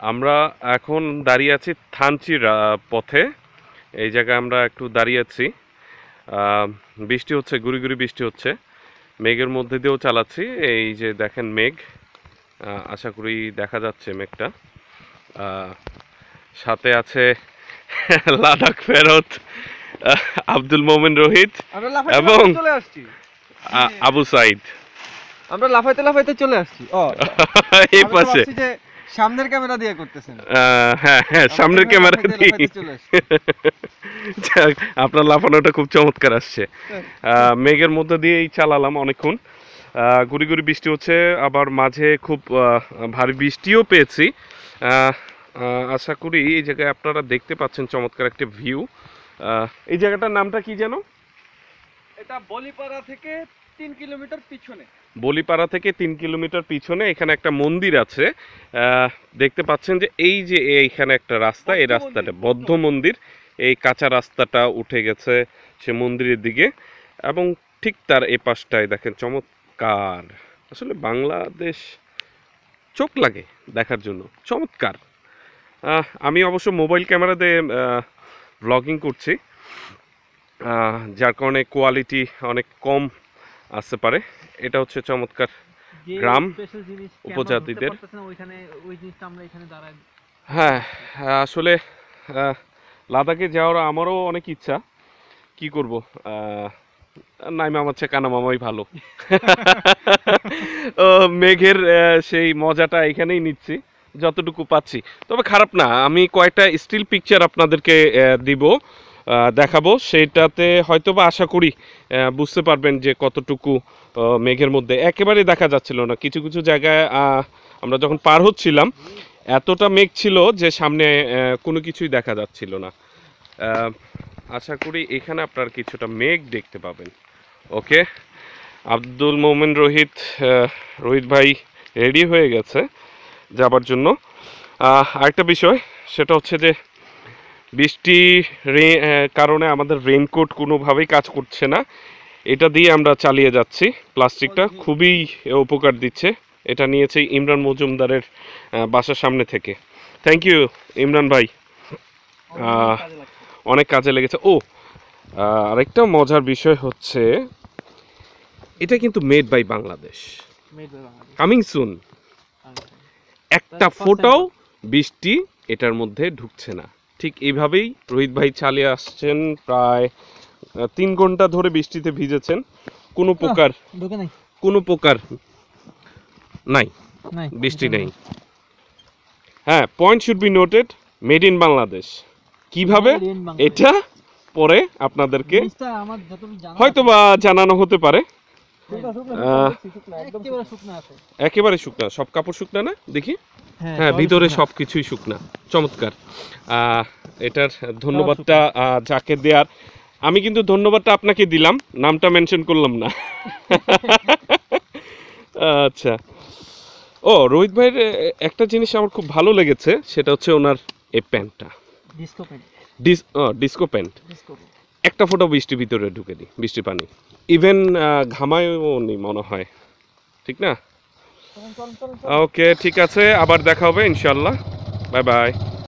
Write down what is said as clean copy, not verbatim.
আমরা এখন দাঁড়িয়ে আছি থানচির পথে। এই জায়গায় আমরা একটু দাঁড়িয়ে আছি। আহ, বৃষ্টি হচ্ছে, গুড়ি গুড়ি বৃষ্টি হচ্ছে। মেঘের মধ্যে দিয়েও চালাচ্ছি। এই যে দেখেন মেঘ, আশা করি দেখা যাচ্ছে মেঘটা। আহ, সাথে আছে লাদাখ ফেরত আহ, আব্দুল মোমেন রোহিত আমরা লাফাইতে এবং লাফাইতে চলে আসছি। আবু সাইদ আমরা লাফাইতে লাফাইতে চলে আসছি। এই আমি তো পাশে। ভাবছি যে সামনের ক্যামেরা দিয়ে করতেছেন। হ্যাঁ হ্যাঁ, আমরা সামনের এভাবে ক্যামেরা লাফাইতে দিয়ে। লাফাইতে চলে আসছি। যাক, আপনার লাফানোটা খুব চমৎকার আসছে। মেঘের মধ্যে দিয়েই চালালাম অনেকক্ষণ। গুড়ি গুড়ি বৃষ্টি হচ্ছে, আবার মাঝে খুব ভারী বৃষ্টিও পেয়েছি। আহ, আশা করি এই জায়গায় আপনারা দেখতে পাচ্ছেন চমৎকার একটা ভিউ। এই জায়গাটার নামটা কি যেন? এটা বলিপাড়া থেকে 3 কিলোমিটার পিছনে। বলিপাড়া থেকে 3 কিলোমিটার পিছনে এখানে একটা মন্দির আছে। দেখতে পাচ্ছেন যে এই যে এইখানে একটা রাস্তা, এই রাস্তাটা বৌদ্ধ মন্দির। এই কাঁচা রাস্তাটা উঠে গেছে সে মন্দিরের দিকে, এবং ঠিক তার এ পাশটায় দেখেন চমৎকার। আসলে বাংলাদেশ চোখ লাগে দেখার জন্য, চমৎকার। আমি অবশ্য মোবাইল ক্যামেরা দিয়ে ব্লগিং করছি, যার কারণে কোয়ালিটি অনেক কম আসতে পারে। এটা হচ্ছে চমৎকার গ্রাম উপজাতিদের। হ্যাঁ, আসলে লাদাখে যাওয়ার আমারও অনেক ইচ্ছা। কি করব, নাইমা আমার চেয়ে কানা মামাই ভালো। মেঘের সেই মজাটা এখানেই নিচ্ছি যতটুকু পাচ্ছি। তবে খারাপ না। আমি কয়েকটা স্টিল পিকচার আপনাদেরকে দিব, দেখাবো। সেটাতে হয়তোবা আশা করি বুঝতে পারবেন যে কতটুকু মেঘের মধ্যে একেবারে দেখা যাচ্ছিল না। কিছু কিছু জায়গায় আমরা যখন পার হচ্ছিলাম এতটা মেঘ ছিল যে সামনে কোনো কিছুই দেখা যাচ্ছিল না। আশা করি এখানে আপনার কিছুটা মেঘ দেখতে পাবেন। ওকে, আব্দুল মোমেন রোহিত, রোহিত ভাই রেডি হয়ে গেছে যাবার জন্য। আরেকটা বিষয় সেটা হচ্ছে যে বৃষ্টি কারণে আমাদের রেইনকোট কোনোভাবেই কাজ করছে না। এটা দিয়ে আমরা চালিয়ে যাচ্ছি। প্লাস্টিকটা খুবই উপকার দিচ্ছে। এটা নিয়েছে ইমরান মজুমদারের বাসার সামনে থেকে। থ্যাংক ইউ ইমরান ভাই, অনেক কাজে লেগেছে। আরেকটা মজার বিষয় হচ্ছে এটা কিন্তু made by Bangladesh, coming soon. একটা ফোটাও বৃষ্টি এটার মধ্যে ঢুকছে না। ঠিক এইভাবেই রোহিত ভাই চালিয়ে আসছেন। প্রায় 3 ঘন্টা ধরে বৃষ্টিতে ভিজেছেন, কোনো প্রকার নাই, বৃষ্টি নেই। হ্যাঁ, point should be noted, made in Bangladesh. কিভাবে এটা পরে আপনাদেরকে হয়তোবা জানানো হতে পারে। একেবারে শুকনা, সব কাপড় শুকনা না দেখি। হ্যাঁ, ভিতরে সব কিছুই শুকনা, চমৎকার। এটার ধন্যবাদটা যাকে দেয়ার, আমি কিন্তু ধন্যবাদটা আপনাকে দিলাম, নামটা মেনশন করলাম না। আচ্ছা, রোহিত ভাইয়ের একটা জিনিস আমার খুব ভালো লেগেছে, সেটা হচ্ছে ওনার এই প্যান্টটা, ডিস্কো প্যান্ট। একটা ফোঁটা বৃষ্টি ভিতরে ঢুকে দিই, বৃষ্টি পানি ইভেন ঘামায়ও নি মনে হয়, ঠিক না? ওকে, ঠিক আছে, আবার দেখা হবে ইনশাল্লাহ। Bye bye.